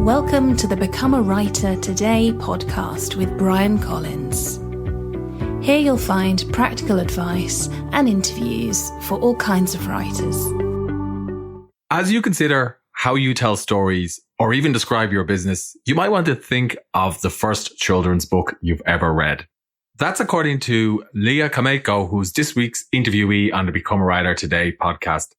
Welcome to the Become a Writer Today podcast with Brian Collins. Here you'll find practical advice and interviews for all kinds of writers. As you consider how you tell stories or even describe your business, you might want to think of the first children's book you've ever read. That's according to Leah Komaiko, who's this week's interviewee on the Become a Writer Today podcast.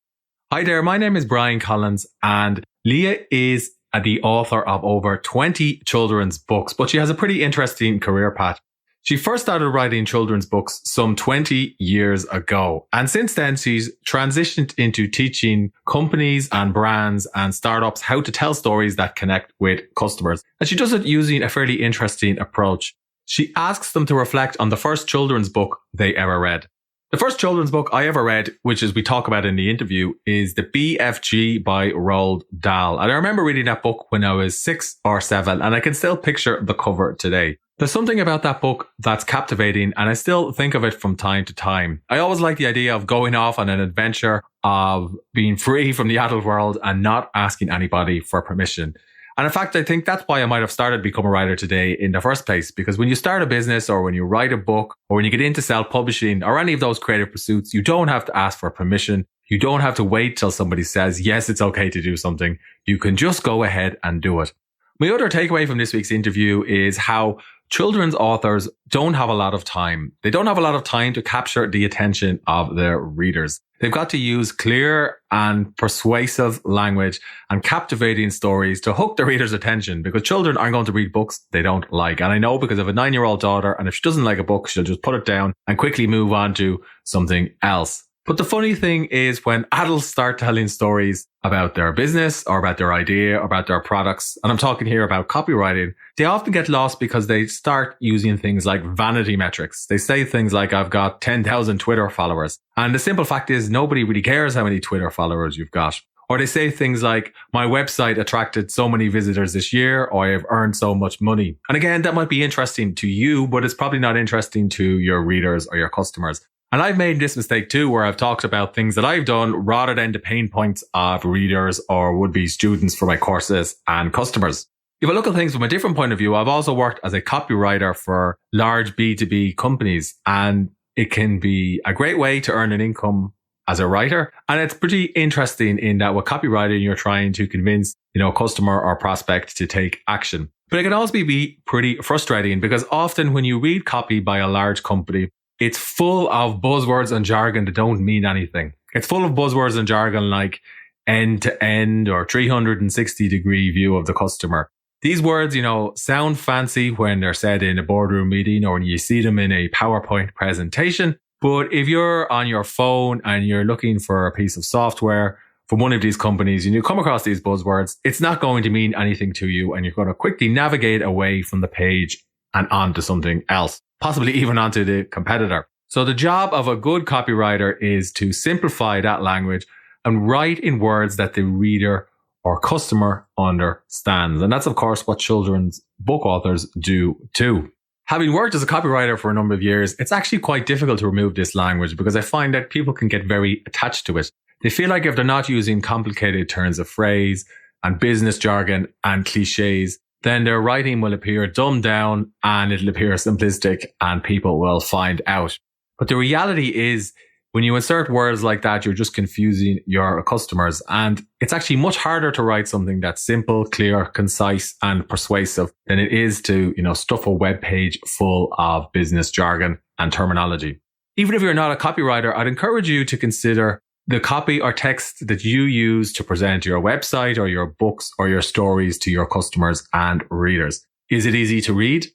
Hi there, my name is Brian Collins, and Leah is the author of over 20 children's books, but she has a pretty interesting career path. She first started writing children's books some 20 years ago, and since then she's transitioned into teaching companies and brands and startups how to tell stories that connect with customers. And she does it using a fairly interesting approach. She asks them to reflect on the first children's book they ever read. The first children's book I ever read, which as we talk about in the interview, is The BFG by Roald Dahl. And I remember reading that book when I was 6 or 7, and I can still picture the cover today. There's something about that book that's captivating, and I still think of it from time to time. I always like the idea of going off on an adventure, of being free from the adult world and not asking anybody for permission. And in fact, I think that's why I might have started Become a Writer Today in the first place, because when you start a business or when you write a book or when you get into self-publishing or any of those creative pursuits, you don't have to ask for permission. You don't have to wait till somebody says, yes, it's okay to do something. You can just go ahead and do it. My other takeaway from this week's interview is how children's authors don't have a lot of time. They don't have a lot of time to capture the attention of their readers. They've got to use clear and persuasive language and captivating stories to hook the reader's attention, because children aren't going to read books they don't like. And I know, because I have a 9-year-old daughter, and if she doesn't like a book, she'll just put it down and quickly move on to something else. But the funny thing is, when adults start telling stories about their business or about their idea or about their products, and I'm talking here about copywriting, they often get lost because they start using things like vanity metrics. They say things like, I've got 10,000 Twitter followers. And the simple fact is, nobody really cares how many Twitter followers you've got. Or they say things like, my website attracted so many visitors this year, or I have earned so much money. And again, that might be interesting to you, but it's probably not interesting to your readers or your customers. And I've made this mistake too, where I've talked about things that I've done rather than the pain points of readers or would-be students for my courses and customers. If I look at things from a different point of view, I've also worked as a copywriter for large B2B companies, and it can be a great way to earn an income as a writer. And it's pretty interesting in that with copywriting, you're trying to convince, a customer or prospect to take action. But it can also be pretty frustrating, because often when you read copy by a large company, it's full of buzzwords and jargon that don't mean anything. It's full of buzzwords and jargon like end to end or 360-degree view of the customer. These words, sound fancy when they're said in a boardroom meeting or when you see them in a PowerPoint presentation. But if you're on your phone and you're looking for a piece of software from one of these companies and you come across these buzzwords, it's not going to mean anything to you, and you're going to quickly navigate away from the page and onto something else, possibly even onto the competitor. So the job of a good copywriter is to simplify that language and write in words that the reader or customer understands. And that's, of course, what children's book authors do too. Having worked as a copywriter for a number of years, it's actually quite difficult to remove this language, because I find that people can get very attached to it. They feel like if they're not using complicated turns of phrase and business jargon and cliches, then their writing will appear dumbed down and it'll appear simplistic and people will find out. But the reality is, when you insert words like that, you're just confusing your customers. And it's actually much harder to write something that's simple, clear, concise, and persuasive than it is to, stuff a web page full of business jargon and terminology. Even if you're not a copywriter, I'd encourage you to consider the copy or text that you use to present your website or your books or your stories to your customers and readers. Is it easy to read?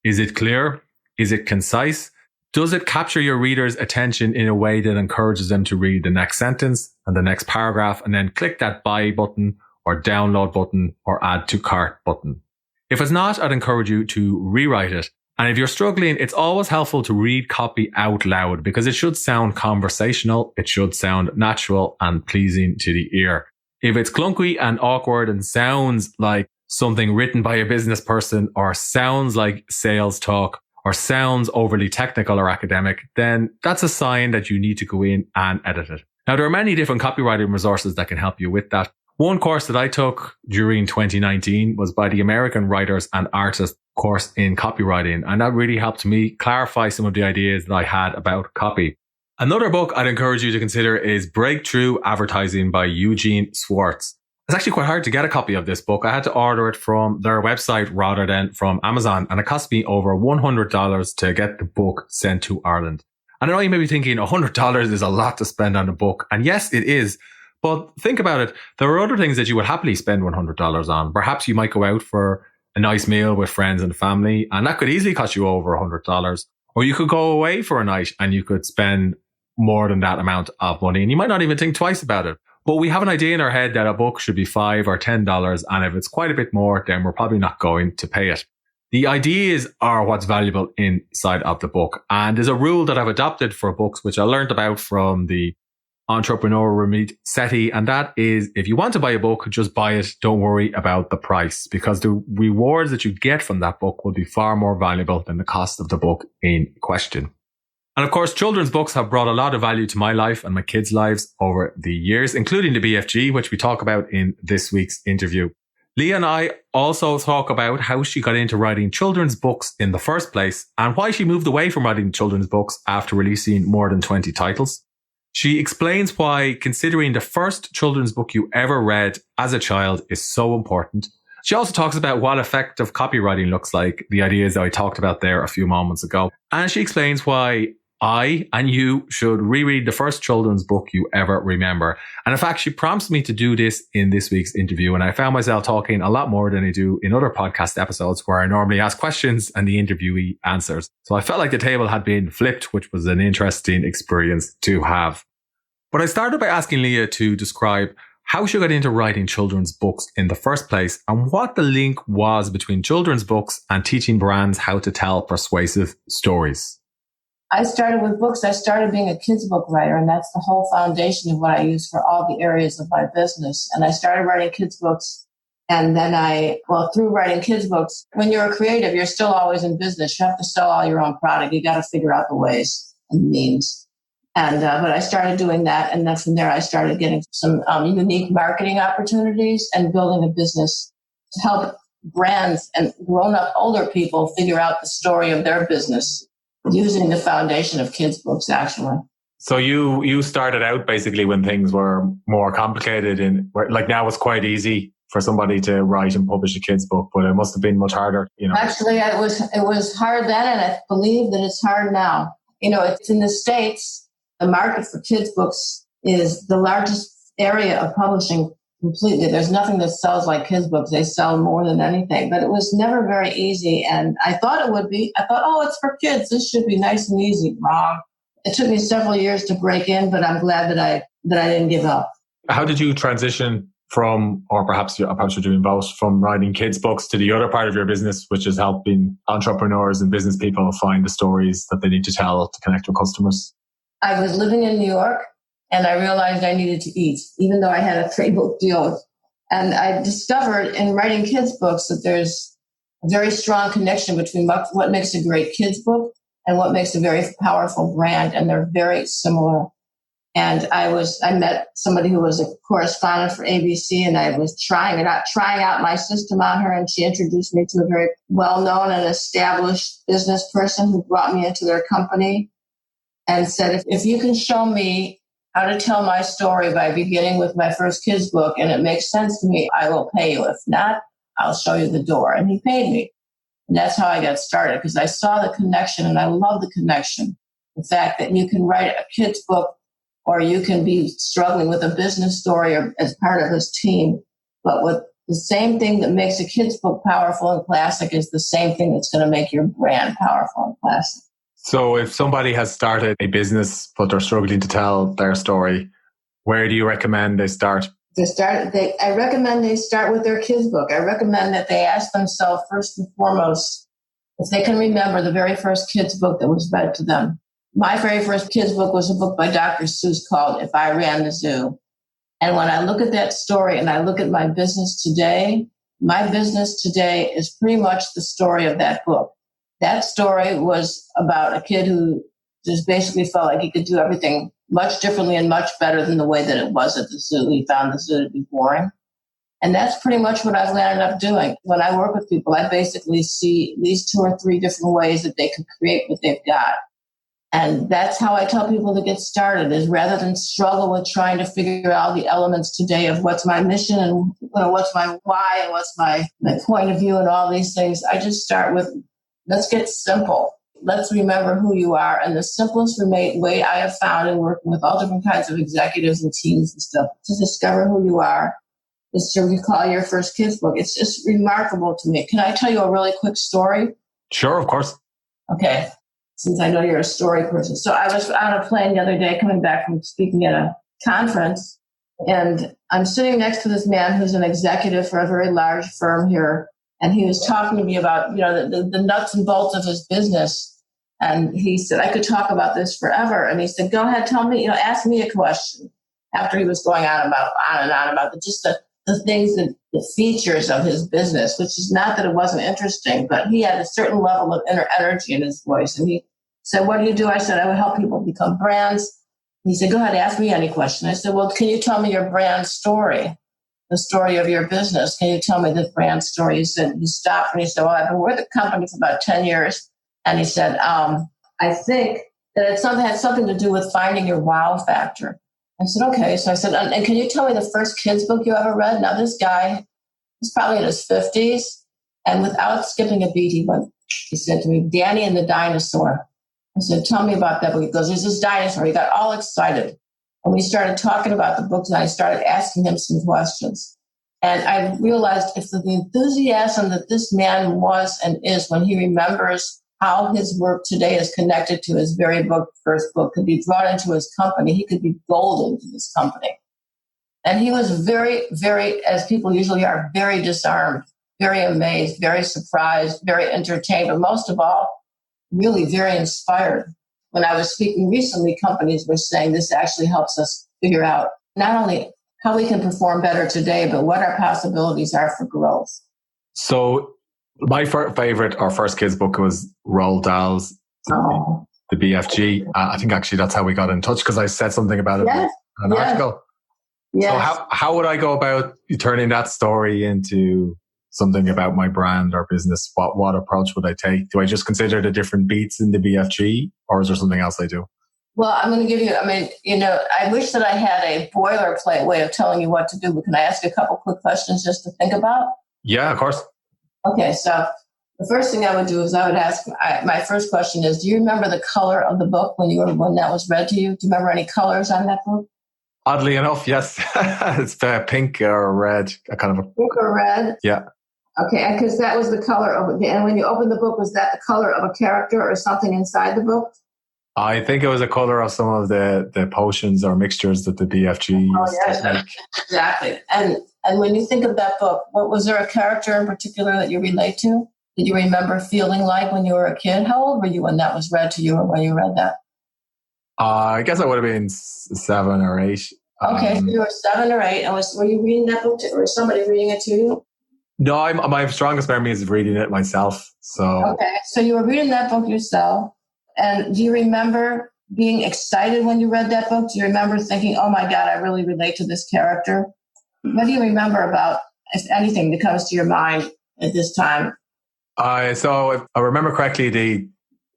Is it clear? Is it concise? Does it capture your reader's attention in a way that encourages them to read the next sentence and the next paragraph and then click that buy button or download button or add to cart button? If it's not, I'd encourage you to rewrite it. And if you're struggling, it's always helpful to read copy out loud, because it should sound conversational, it should sound natural and pleasing to the ear. If it's clunky and awkward and sounds like something written by a business person, or sounds like sales talk, or sounds overly technical or academic, then that's a sign that you need to go in and edit it. Now, there are many different copywriting resources that can help you with that. One course that I took during 2019 was by the American Writers and Artists course in copywriting. And that really helped me clarify some of the ideas that I had about copy. Another book I'd encourage you to consider is Breakthrough Advertising by Eugene Schwartz. It's actually quite hard to get a copy of this book. I had to order it from their website rather than from Amazon, and it cost me over $100 to get the book sent to Ireland. And I know you may be thinking $100 is a lot to spend on a book. And yes, it is. But think about it. There are other things that you would happily spend $100 on. Perhaps you might go out for a nice meal with friends and family, and that could easily cost you over $100. Or you could go away for a night and you could spend more than that amount of money, and you might not even think twice about it. But we have an idea in our head that a book should be $5 or $10, and if it's quite a bit more, then we're probably not going to pay it. The ideas are what's valuable inside of the book. And there's a rule that I've adopted for books, which I learned about from the entrepreneur Ramit Sethi, and that is, if you want to buy a book, just buy it. Don't worry about the price, because the rewards that you get from that book will be far more valuable than the cost of the book in question. And of course, children's books have brought a lot of value to my life and my kids' lives over the years, including the BFG, which we talk about in this week's interview. Leah and I also talk about how she got into writing children's books in the first place and why she moved away from writing children's books after releasing more than 20 titles. She explains why considering the first children's book you ever read as a child is so important. She also talks about what effective copywriting looks like, the ideas that I talked about there a few moments ago. And she explains why I and you should reread the first children's book you ever remember. And in fact, she prompts me to do this in this week's interview. And I found myself talking a lot more than I do in other podcast episodes where I normally ask questions and the interviewee answers. So I felt like the table had been flipped, which was an interesting experience to have. But I started by asking Leah to describe how she got into writing children's books in the first place and what the link was between children's books and teaching brands how to tell persuasive stories. I started with books. I started being a kids book writer, and that's the whole foundation of what I use for all the areas of my business. And I started writing kids books. And then through writing kids books, when you're a creative, you're still always in business. You have to sell all your own product. You got to figure out the ways and the means. And, but I started doing that. And then from there, I started getting some unique marketing opportunities and building a business to help brands and grown-up older people figure out the story of their business, using the foundation of kids' books, actually. So you started out basically when things were more complicated, and like now it's quite easy for somebody to write and publish a kids' book, but it must have been much harder, you know. Actually, it was hard then, and I believe that it's hard now. You know, it's in the States, the market for kids' books is the largest area of publishing completely. There's nothing that sells like kids' books. They sell more than anything, but it was never very easy. And I thought it would be. I thought, oh, it's for kids. This should be nice and easy. Wrong. It took me several years to break in, but I'm glad that I didn't give up. How did you transition from, or perhaps you're doing both, from writing kids' books to the other part of your business, which is helping entrepreneurs and business people find the stories that they need to tell to connect with customers? I was living in New York, and I realized I needed to eat, even though I had a 3-book deal. And I discovered in writing kids' books that there's a very strong connection between what makes a great kids' book and what makes a very powerful brand, and they're very similar. And I met somebody who was a correspondent for ABC, and I was trying out my system on her, and she introduced me to a very well-known and established business person who brought me into their company and said, if you can show me how to tell my story by beginning with my first kids book and it makes sense to me, I will pay you. If not, I'll show you the door. And he paid me. And that's how I got started, because I saw the connection, and I love the connection. The fact that you can write a kid's book, or you can be struggling with a business story or as part of this team. But with the same thing that makes a kid's book powerful and classic is the same thing that's going to make your brand powerful and classic. So if somebody has started a business, but they're struggling to tell their story, where do you recommend they start? I recommend they start with their kids' book. I recommend that they ask themselves first and foremost if they can remember the very first kids' book that was read to them. My very first kids' book was a book by Dr. Seuss called If I Ran the Zoo. And when I look at that story and I look at my business today is pretty much the story of that book. That story was about a kid who just basically felt like he could do everything much differently and much better than the way that it was at the zoo. He found the zoo to be boring. And that's pretty much what I've landed up doing. When I work with people, I basically see at least 2 or 3 different ways that they can create what they've got. And that's how I tell people to get started, is rather than struggle with trying to figure out the elements today of what's my mission and what's my why and what's my point of view and all these things, I just start with, let's get simple. Let's remember who you are. And the simplest way I have found in working with all different kinds of executives and teams and stuff to discover who you are is to recall your first kids book. It's just remarkable to me. Can I tell you a really quick story? Sure, of course. Okay. Since I know you're a story person. So I was on a plane the other day coming back from speaking at a conference, and I'm sitting next to this man who's an executive for a very large firm here. And he was talking to me about, the nuts and bolts of his business. And he said, I could talk about this forever. And he said, go ahead, tell me, ask me a question, after he was going on and on about the things, the features of his business, which is not that it wasn't interesting, but he had a certain level of inner energy in his voice. And he said, what do you do? I said, I would help people become brands. And he said, go ahead, ask me any question. I said, well, can you tell me your brand story, the story of your business? Can you tell me the brand story? He stopped and he said, well, I've been with the company for about 10 years. And he said, I think that it had something to do with finding your wow factor. I said, okay. So I said, and can you tell me the first kids book you ever read? Now, this guy is probably in his 50s. And without skipping a beat, he said to me, Danny and the Dinosaur. I said, tell me about that book. He goes, there's this dinosaur. He got all excited. And we started talking about the books, and I started asking him some questions. And I realized if the enthusiasm that this man was and is when he remembers how his work today is connected to his very first book could be brought into his company, he could be golden to this company. And he was very, very, as people usually are, very disarmed, very amazed, very surprised, very entertained, but most of all, really very inspired. When I was speaking recently, companies were saying this actually helps us figure out not only how we can perform better today, but what our possibilities are for growth. So my favorite, our first kids book, was Roald Dahl's The BFG. I think actually that's how we got in touch, because I said something about it in an article. Yes. So how would I go about turning that story into something about my brand or business? What approach would I take? Do I just consider the different beats in the BFG, or is there something else I do? Well, I'm going to give you, I wish that I had a boilerplate way of telling you what to do, but can I ask a couple quick questions just to think about? Yeah, of course. Okay, so the first thing I would do is I would ask, my first question is, do you remember the color of the book when that was read to you? Do you remember any colors on that book? Oddly enough, yes. It's pink or red, a kind of a... Pink or red? Yeah. Okay, because that was the color of it. And when you opened the book, was that the color of a character or something inside the book? I think it was a color of some of the potions or mixtures that the BFG used to make. Exactly. And when you think of that book, was there a character in particular that you relate to? Did you remember feeling like when you were a kid? How old were you when that was read to you or when you read that? I guess I would have been 7 or 8. Okay, so you were 7 or 8. And were you reading that book or was somebody reading it to you? No, my strongest memory is reading it myself. Okay, so you were reading that book yourself. And do you remember being excited when you read that book? Do you remember thinking, oh my God, I really relate to this character? What do you remember about, if anything, that comes to your mind at this time? So if I remember correctly,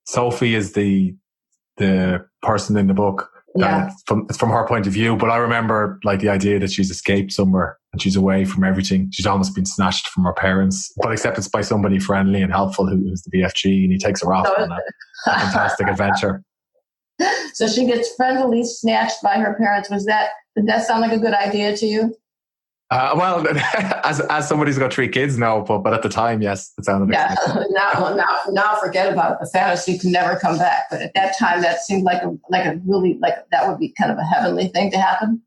Sophie is the person in the book. Yeah. It's from her point of view, but I remember like the idea that she's escaped somewhere and she's away from everything. She's almost been snatched from her parents, but except it's by somebody friendly and helpful who's the BFG, and he takes her off on a fantastic adventure. So she gets friendly snatched by her parents. Did that sound like a good idea to you? Well, as somebody who's got 3 kids, no, but at the time, yes, it sounded. Yeah. Now forget about it. The fantasy can never come back. But at that time, that seemed like that would be kind of a heavenly thing to happen.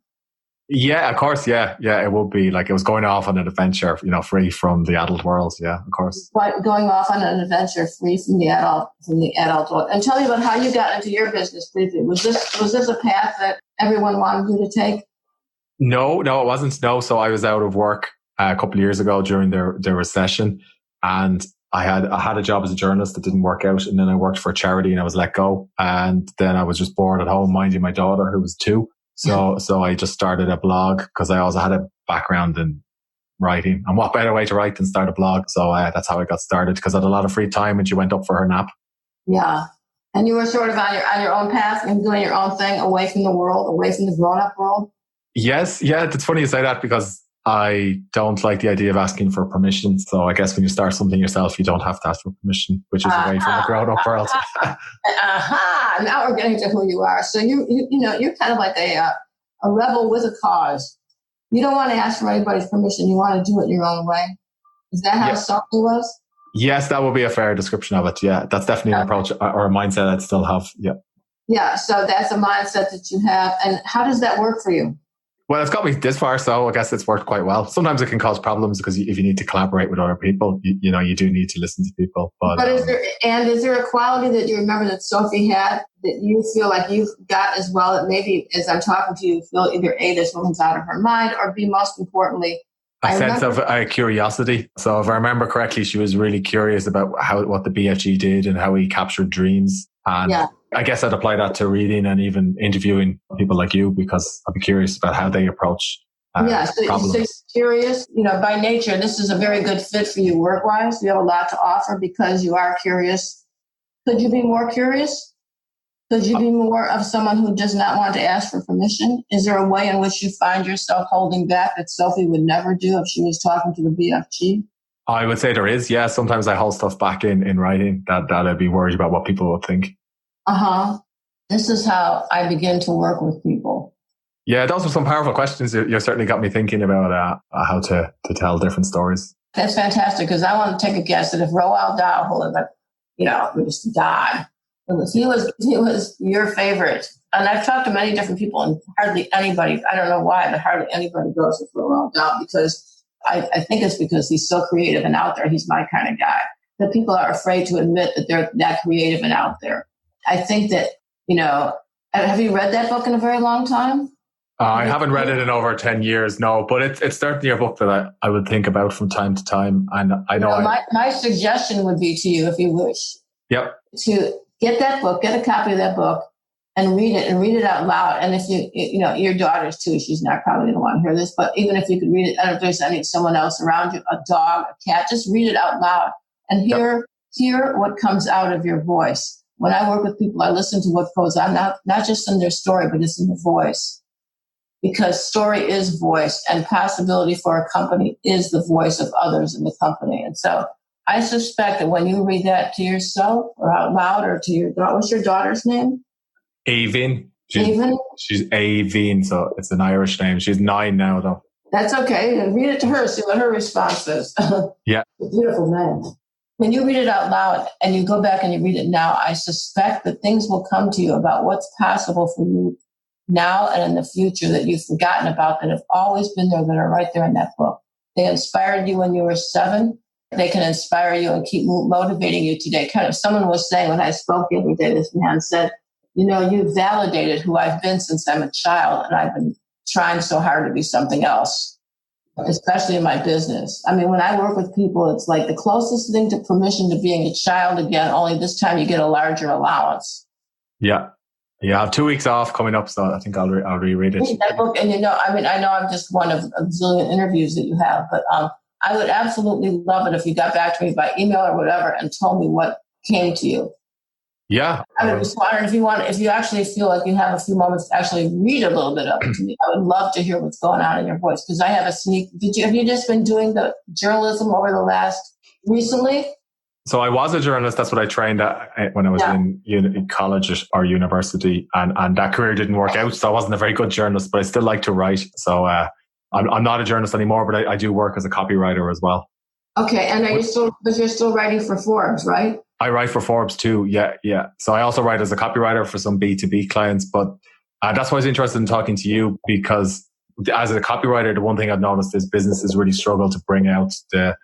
Yeah, of course. Yeah, it would be like it was going off on an adventure, free from the adult world. Yeah, of course. Going off on an adventure free from the adult world. And tell me about how you got into your business briefly. Was this a path that everyone wanted you to take? No, it wasn't. No. So I was out of work a couple of years ago during the recession, and I had a job as a journalist that didn't work out. And then I worked for a charity and I was let go. And then I was just bored at home minding my daughter who was 2. So I just started a blog because I also had a background in writing. And what better way to write than start a blog? So that's how I got started, because I had a lot of free time and she went up for her nap. Yeah. And you were sort of on your own path and doing your own thing away from the world, away from the grown-up world? Yes. Yeah, it's funny you say that, because I don't like the idea of asking for permission. So I guess when you start something yourself, you don't have to ask for permission, which is away from the grown-up world. Now we're getting to who you are. So you're kind of like a rebel with a cause. You don't want to ask for anybody's permission. You want to do it your own way. Is that how Sophie was? Yes, that would be a fair description of it. Yeah, that's definitely an approach or a mindset I'd still have. Yeah. Yeah, so that's a mindset that you have. And how does that work for you? Well, it's got me this far, so I guess it's worked quite well. Sometimes it can cause problems because if you need to collaborate with other people, you do need to listen to people. But is there a quality that you remember that Sophie had that you feel like you've got as well, that maybe as I'm talking to you feel either A, this woman's out of her mind, or B, most importantly, a sense of curiosity. So if I remember correctly, she was really curious about what the BFG did and how he captured dreams. And I guess I'd apply that to reading and even interviewing people like you, because I'd be curious about how they approach problems. So you're curious. By nature, this is a very good fit for you work-wise. You have a lot to offer because you are curious. Could you be more curious? Could you be more of someone who does not want to ask for permission? Is there a way in which you find yourself holding back that Sophie would never do if she was talking to the BFG? I would say there is. Yeah, sometimes I hold stuff back in writing that I'd be worried about what people would think. This is how I begin to work with people. Yeah, those are some powerful questions. You certainly got me thinking about how to tell different stories. That's fantastic, because I want to take a guess that if Roald Dahl had, just died, he was your favorite. And I've talked to many different people, and hardly anybody, I don't know why, but hardly anybody goes with Roald Dahl, because I think it's because he's so creative and out there. He's my kind of guy. That people are afraid to admit that they're that creative and out there. I think that, have you read that book in a very long time? I haven't read it in over 10 years, no, but it's certainly a book that I would think about from time to time. And I know my suggestion would be to you, if you wish, to get that book, get a copy of that book and read it out loud. And if your daughter's too, she's not probably going to want to hear this, but even if you could read it, I don't know if there's someone else around you, a dog, a cat, just read it out loud and hear what comes out of your voice. When I work with people, I listen to what goes on, not just in their story, but it's in the voice. Because story is voice, and possibility for a company is the voice of others in the company. And so I suspect that when you read that to yourself or out loud or to your daughter, what's your daughter's name? Aveen. She's Aveen, so it's an Irish name. She's 9 now, though. That's okay. And read it to her, see what her response is. Yeah. It's a beautiful name. When you read it out loud and you go back and you read it now, I suspect that things will come to you about what's possible for you now and in the future that you've forgotten about, that have always been there, that are right there in that book. They inspired you when you were 7. They can inspire you and keep motivating you today. Kind of someone was saying when I spoke the other day, this man said, you've validated who I've been since I'm a child, and I've been trying so hard to be something else, especially in my business. I mean, when I work with people, it's like the closest thing to permission to being a child again, only this time you get a larger allowance. Yeah. Yeah, I have 2 weeks off coming up, so I think I'll reread it. Read that book, and I know I'm just one of a zillion interviews that you have, but I would absolutely love it if you got back to me by email or whatever and told me what came to you. Yeah. I would be honored if you actually feel like you have a few moments to actually read a little bit of it to me. I would love to hear what's going on in your voice, because I have a sneak. Have you just been doing the journalism over the last recently? So I was a journalist. That's what I trained at when I was in college or university, and that career didn't work out. So I wasn't a very good journalist, but I still like to write. So I'm not a journalist anymore, but I do work as a copywriter as well. Okay, and you're still writing for Forbes, right? I write for Forbes too. Yeah. So I also write as a copywriter for some B2B clients, but that's why I was interested in talking to you, because as a copywriter, the one thing I've noticed is businesses really struggle to bring out their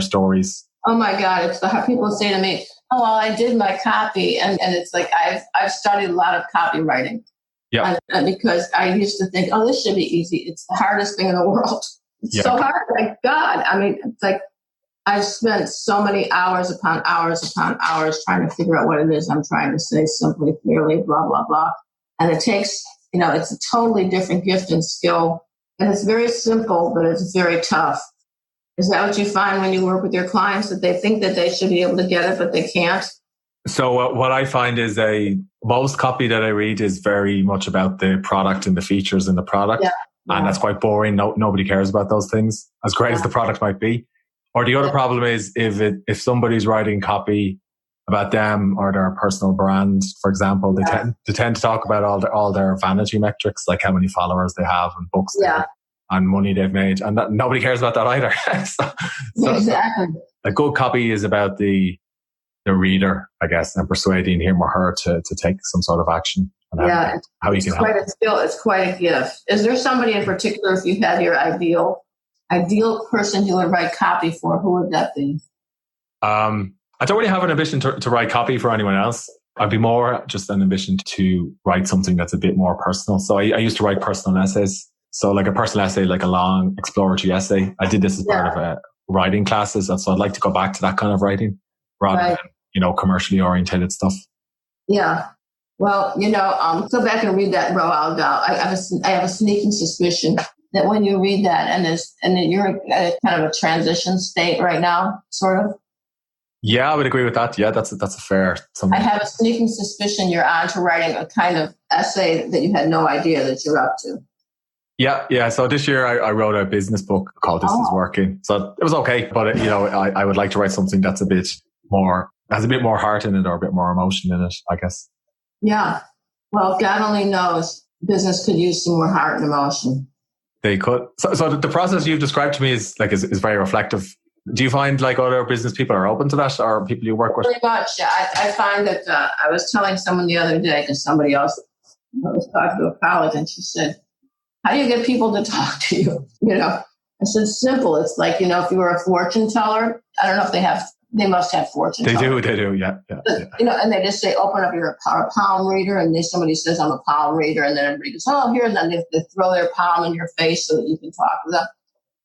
stories. Oh my God. It's people say to me, oh, well, I did my copy. And it's like, I've studied a lot of copywriting. Yeah. And because I used to think, oh, this should be easy. It's the hardest thing in the world. It's so hard. Like God. I mean, it's like, I've spent so many hours upon hours upon hours trying to figure out what it is I'm trying to say simply, clearly, blah, blah, blah. And it takes, it's a totally different gift and skill. And it's very simple, but it's very tough. Is that what you find when you work with your clients, that they think that they should be able to get it, but they can't? So what I find is most copy that I read is very much about the product and the features in the product. Yeah. And that's quite boring. Nobody cares about those things, as great as the product might be. Or the other problem is if somebody's writing copy about them or their personal brand, for example, they tend to talk about all their vanity metrics, like how many followers they have and books and money they've made. And nobody cares about that either. Exactly. A good copy is about the reader, I guess, and persuading him or her to take some sort of action. And how you can help. Quite a skill. It's quite a gift. Is there somebody in particular, if you had your ideal person you would write copy for, who would that be? I don't really have an ambition to write copy for anyone else. I'd be more just an ambition to write something that's a bit more personal. So I used to write personal essays. So like a personal essay, like a long exploratory essay. I did this as part of writing classes. And so I'd like to go back to that kind of writing rather than, commercially oriented stuff. Yeah. Well, go back and read that Roald Dahl. I have a sneaking suspicion that when you read that and that you're in kind of a transition state right now, sort of. Yeah, I would agree with that. Yeah, that's a fair summary. I have a sneaking suspicion you're on to writing a kind of essay that you had no idea that you're up to. Yeah. So this year I wrote a business book called This Is Working. So it was okay, but I would like to write something that's has a bit more heart in it or a bit more emotion in it, I guess. Yeah. Well, God only knows business could use some more heart and emotion. They could. So the process you've described to me is very reflective. Do you find like other business people are open to that, or people you work with? Pretty much. I find that I was telling someone the other day, because somebody else was talking to a colleague, and she said, how do you get people to talk to you? I said, simple. It's like, if you were a fortune teller, I don't know if they must have fortune tellers. They do. Yeah. And they just say, open up your palm reader. And then somebody says, I'm a palm reader. And then everybody goes, oh, here. And then they throw their palm in your face so that you can talk to them.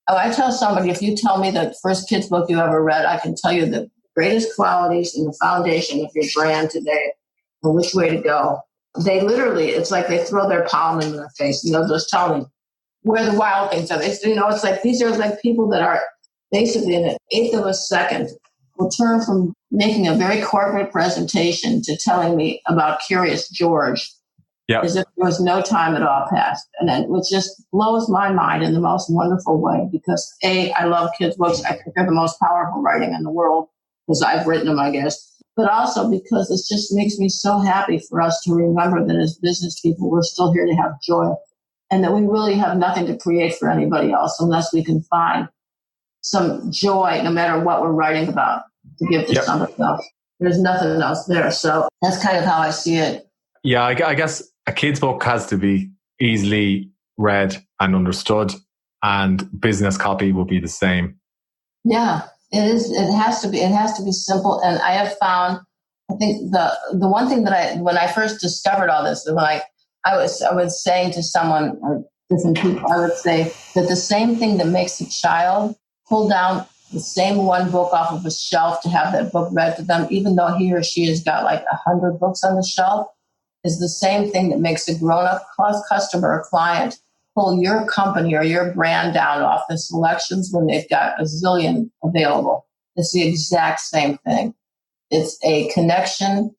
Oh, I tell somebody, if you tell me the first kids book you ever read, I can tell you the greatest qualities and the foundation of your brand today and which way to go. They literally, it's like they throw their palm in their face and they'll just tell me where the wild things are. It's like these are like people that are basically in an eighth of a second will turn from making a very corporate presentation to telling me about Curious George. Yeah. As if there was no time at all passed. And it just blows my mind in the most wonderful way because I love kids' books. I think they're the most powerful writing in the world because I've written them, I guess. But also because it just makes me so happy for us to remember that as business people, we're still here to have joy and that we really have nothing to create for anybody else unless we can find some joy, no matter what we're writing about, to give to somebody else. There's nothing else there. So that's kind of how I see it. Yeah, I guess a kid's book has to be easily read and understood, and business copy will be the same. Yeah, it is. It has to be. It has to be simple. And I have found, I think the one thing that when I first discovered all this, when I was saying to someone or different people, I would say that the same thing that makes a child pull down the same one book off of a shelf to have that book read to them, even though he or she has got like 100 books on the shelf, is the same thing that makes a grown-up customer or client pull your company or your brand down off the selections when they've got a zillion available. It's the exact same thing. It's a connection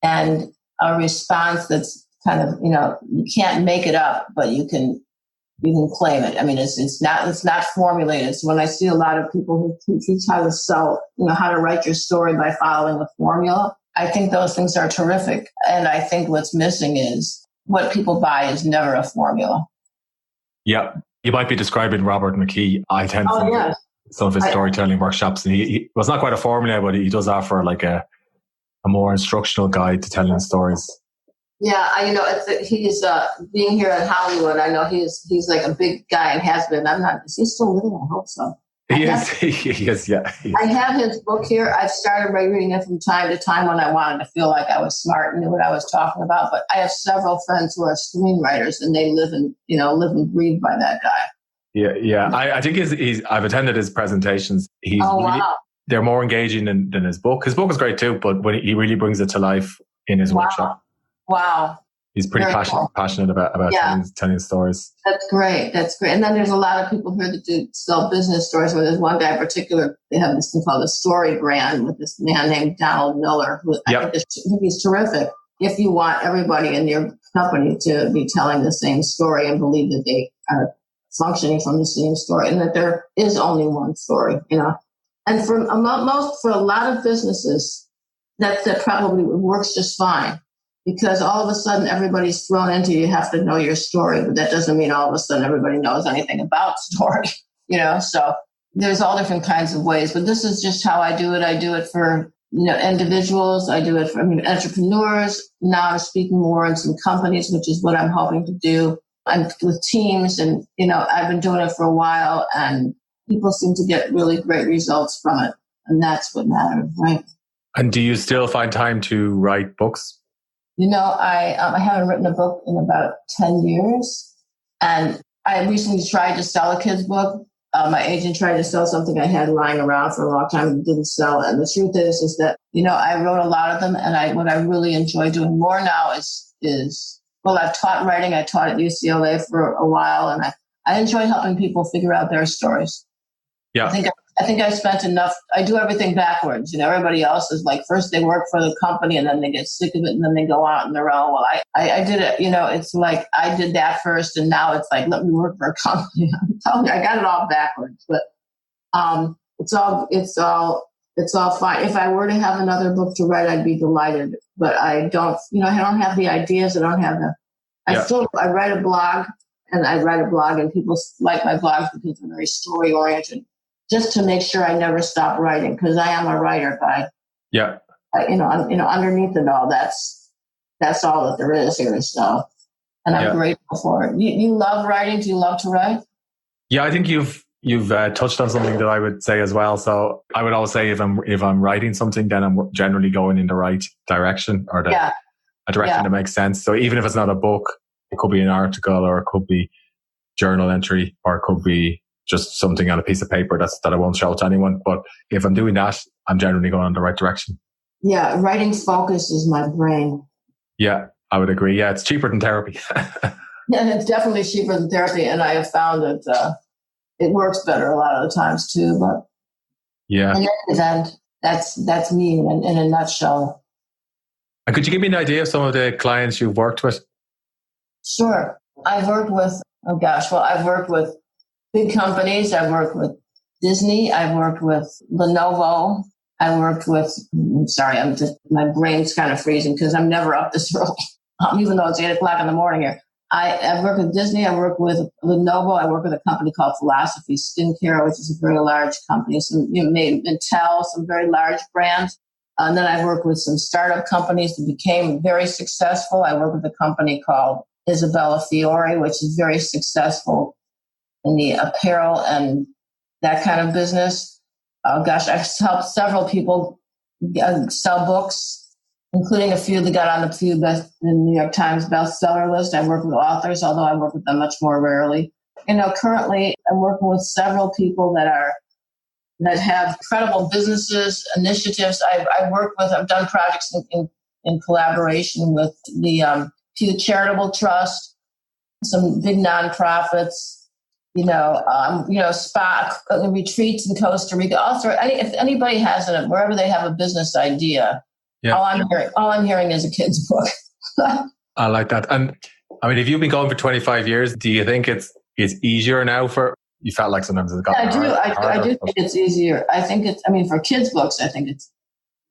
and a response that's kind of, you can't make it up, but you can claim it. I mean, it's not formulated. So when I see a lot of people who teach how to sell, how to write your story by following a formula, I think those things are terrific. And I think what's missing is what people buy is never a formula. Yeah. You might be describing Robert McKee. I attend some of his storytelling workshops, and he was not quite a formula, but he does offer like a more instructional guide to telling stories. Yeah, he's being here in Hollywood. I know he's like a big guy and has been. I'm not. Is he still living? I hope so. He is. Yeah. I have his book here. I've started reading it from time to time when I wanted to feel like I was smart and knew what I was talking about. But I have several friends who are screenwriters, and they live and breathe by that guy. Yeah. I think I've attended his presentations. They're more engaging than his book. His book is great too, but when he really brings it to life in his workshop. Wow. He's pretty passionate about telling stories. That's great. And then there's a lot of people here that do sell business stories. Where there's one guy in particular, they have this thing called a story brand with this man named Donald Miller, who I think he's terrific. If you want everybody in your company to be telling the same story and believe that they are functioning from the same story and that there is only one story, And for a lot of businesses, that probably works just fine. Because all of a sudden everybody's thrown into you have to know your story, but that doesn't mean all of a sudden everybody knows anything about story, So there's all different kinds of ways, but this is just how I do it. I do it for individuals. I do it for entrepreneurs. Now I'm speaking more in some companies, which is what I'm hoping to do. I'm with teams, and I've been doing it for a while, and people seem to get really great results from it, and that's what matters, right? And do you still find time to write books? I haven't written a book in about 10 years. And I recently tried to sell a kid's book. My agent tried to sell something I had lying around for a long time and didn't sell it. And the truth is that, I wrote a lot of them. And what I really enjoy doing more now is I've taught writing. I taught at UCLA for a while. And I enjoy helping people figure out their stories. Yeah. I think I spent enough. I do everything backwards. Everybody else is like, first they work for the company and then they get sick of it and then they go out on their own. Well, I did it. It's like I did that first, and now it's like, let me work for a company. I'm telling you, I got it all backwards, but it's all fine. If I were to have another book to write, I'd be delighted. But I don't. I don't have the ideas. I don't have the. I write a blog, and people like my blogs because they're very story oriented. Just to make sure I never stop writing, because I am a writer by, underneath it all, that's all that there is here. So, and I'm grateful for it. You love writing? Do you love to write? Yeah, I think you've touched on something that I would say as well. So I would always say if I'm writing something, then I'm generally going in the right direction, or a direction that makes sense. So even if it's not a book, it could be an article, or it could be journal entry, or it could be just something on a piece of paper that I won't show to anyone. But if I'm doing that, I'm generally going in the right direction. Yeah, writing focuses my brain. Yeah, I would agree. Yeah, it's cheaper than therapy. And it's definitely cheaper than therapy. And I have found that it works better a lot of the times too. But in any event, that's me in a nutshell. And could you give me an idea of some of the clients you've worked with? Sure. I've worked with big companies. I've worked with Disney. I've worked with Lenovo. I worked with, my brain's kind of freezing because I'm never up this early, even though it's 8 o'clock in the morning here. I've worked with Disney. I work with Lenovo. I work with a company called Philosophy Skincare, which is a very large company. Some Intel, some very large brands. And then I worked with some startup companies that became very successful. I work with a company called Isabella Fiore, which is very successful in the apparel and that kind of business. I've helped several people sell books, including a few that got on the New York Times bestseller list. I work with authors, although I work with them much more rarely. Currently I'm working with several people that have incredible businesses, initiatives. I've done projects in collaboration with the Pew Charitable Trust, some big nonprofits, spa retreats in Costa Rica. Also, if anybody has wherever they have a business idea, all I'm hearing is a kid's book. I like that. And I mean, if you've been going for 25 years, do you think it's easier now you felt like sometimes it's gotten harder? I do think it's easier. I think for kids' books, I think it's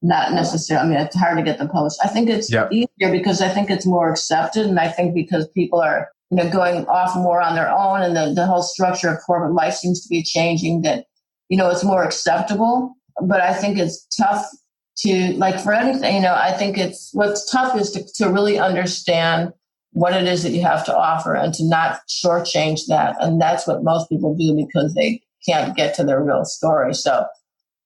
not necessarily, it's hard to get them published. I think it's easier because I think it's more accepted. And I think because people are, going off more on their own, and the whole structure of corporate life seems to be changing, that, it's more acceptable. But I think it's tough to, for anything, I think what's tough is to really understand what it is that you have to offer and to not shortchange that. And that's what most people do because they can't get to their real story. So,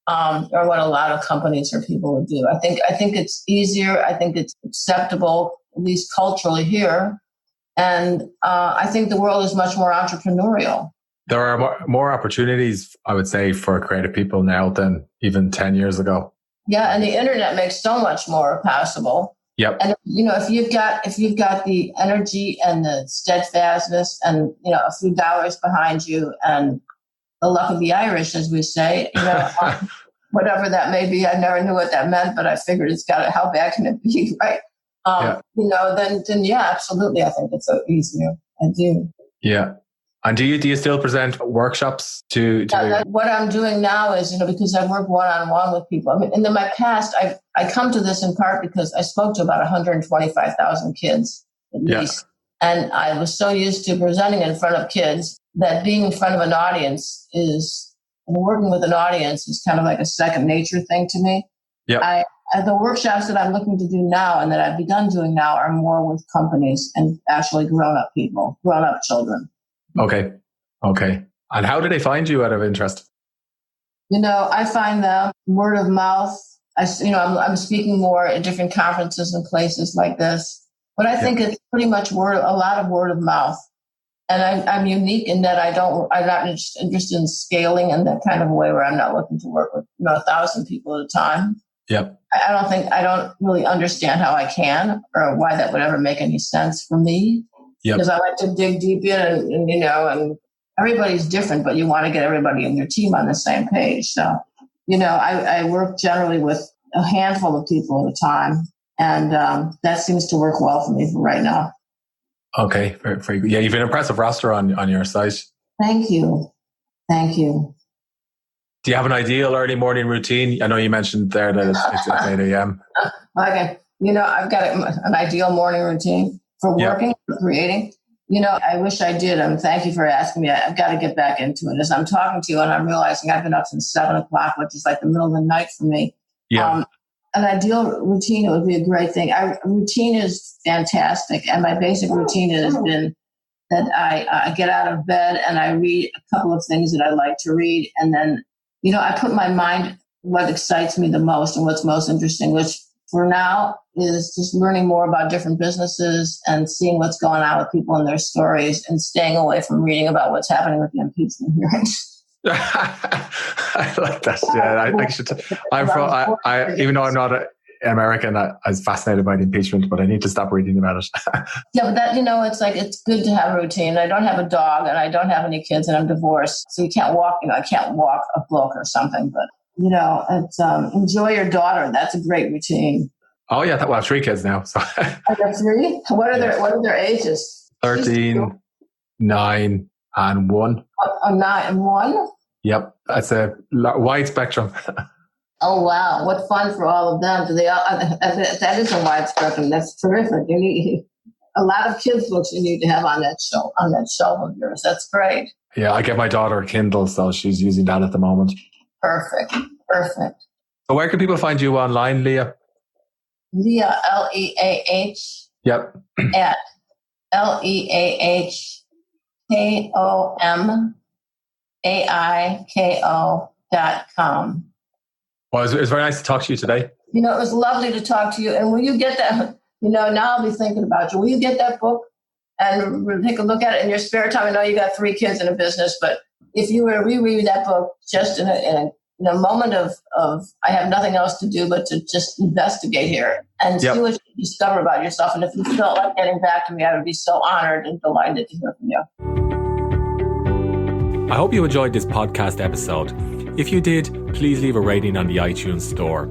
or what a lot of companies or people would do. I think it's easier. I think it's acceptable, at least culturally here. And I think the world is much more entrepreneurial. There are more opportunities, I would say, for creative people now than even 10 years ago. Yeah, and the internet makes so much more possible. Yep. And if you've got the energy and the steadfastness and a few dollars behind you and the luck of the Irish, as we say, whatever that may be, I never knew what that meant, but I figured how bad can it be, right? Then yeah, absolutely. I think it's so easier. I do. Yeah. And do you still present workshops to? What I'm doing now is, because I work one-on-one with people. I mean, in my past, I come to this in part because I spoke to about 125,000 kids at least. And I was so used to presenting in front of kids that being in front of an audience and working with an audience is kind of like a second nature thing to me. Yeah. The workshops that I'm looking to do now and that I've begun doing now are more with companies and actually grown-up people, grown-up children. Okay. And how do they find you out of interest? I find them word of mouth. I'm speaking more at different conferences and places like this, but I think it's pretty much a lot of word of mouth. And I'm unique in that I'm not interested in scaling in that kind of a way where I'm not looking to work with 1,000 people at a time. Yep. I don't really understand how I can or why that would ever make any sense for me. Yep. Because I like to dig deep in and everybody's different, but you want to get everybody in your team on the same page. So, I work generally with a handful of people at a time, and that seems to work well for me for right now. Okay. Very, very good. Yeah, you've an impressive roster on your site. Thank you. Do you have an ideal early morning routine? I know you mentioned there that it's 8 a.m. Okay. I've got an ideal morning routine for working, for creating. I wish I did. Thank you for asking me. I've got to get back into it. As I'm talking to you and I'm realizing I've been up since 7 o'clock, which is like the middle of the night for me. Yeah. An ideal routine, it would be a great thing. Routine is fantastic. And my basic routine has been that I get out of bed and I read a couple of things that I like to read. And then, I put in my mind what excites me the most and what's most interesting, which for now is just learning more about different businesses and seeing what's going on with people and their stories and staying away from reading about what's happening with the impeachment hearings. I like that. Yeah, even though I'm not American, I was fascinated by the impeachment, but I need to stop reading about it. Yeah, but that, it's good to have a routine. I don't have a dog and I don't have any kids and I'm divorced. So you can't walk, I can't walk a book or something, but it's enjoy your daughter. That's a great routine. Oh yeah, I have 3 kids now. So. I got 3? What are their ages? 13, 9, and 1. 9 and 1? Yep, that's a wide spectrum. Oh wow, what fun for all of them! Do they all? That is a wide spectrum. That's terrific. You need a lot of kids' books. You need to have on that shelf of yours. That's great. Yeah, I get my daughter a Kindle, so she's using that at the moment. Perfect. So where can people find you online, Leah? Leah, Leah. Yep. At leahkomaiko.com. Well, it was very nice to talk to you today. It was lovely to talk to you. And will you get that? Now I'll be thinking about you. Will you get that book and take a look at it in your spare time? I know you got 3 kids in a business, but if you were to reread that book just in a moment of I have nothing else to do but to just investigate here and see what you discover about yourself. And if you felt like getting back to me, I would be so honored and delighted to hear from you. I hope you enjoyed this podcast episode. If you did, please leave a rating on the iTunes store.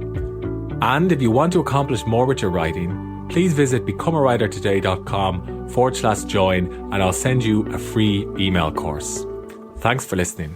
And if you want to accomplish more with your writing, please visit becomeawritertoday.com/join and I'll send you a free email course. Thanks for listening.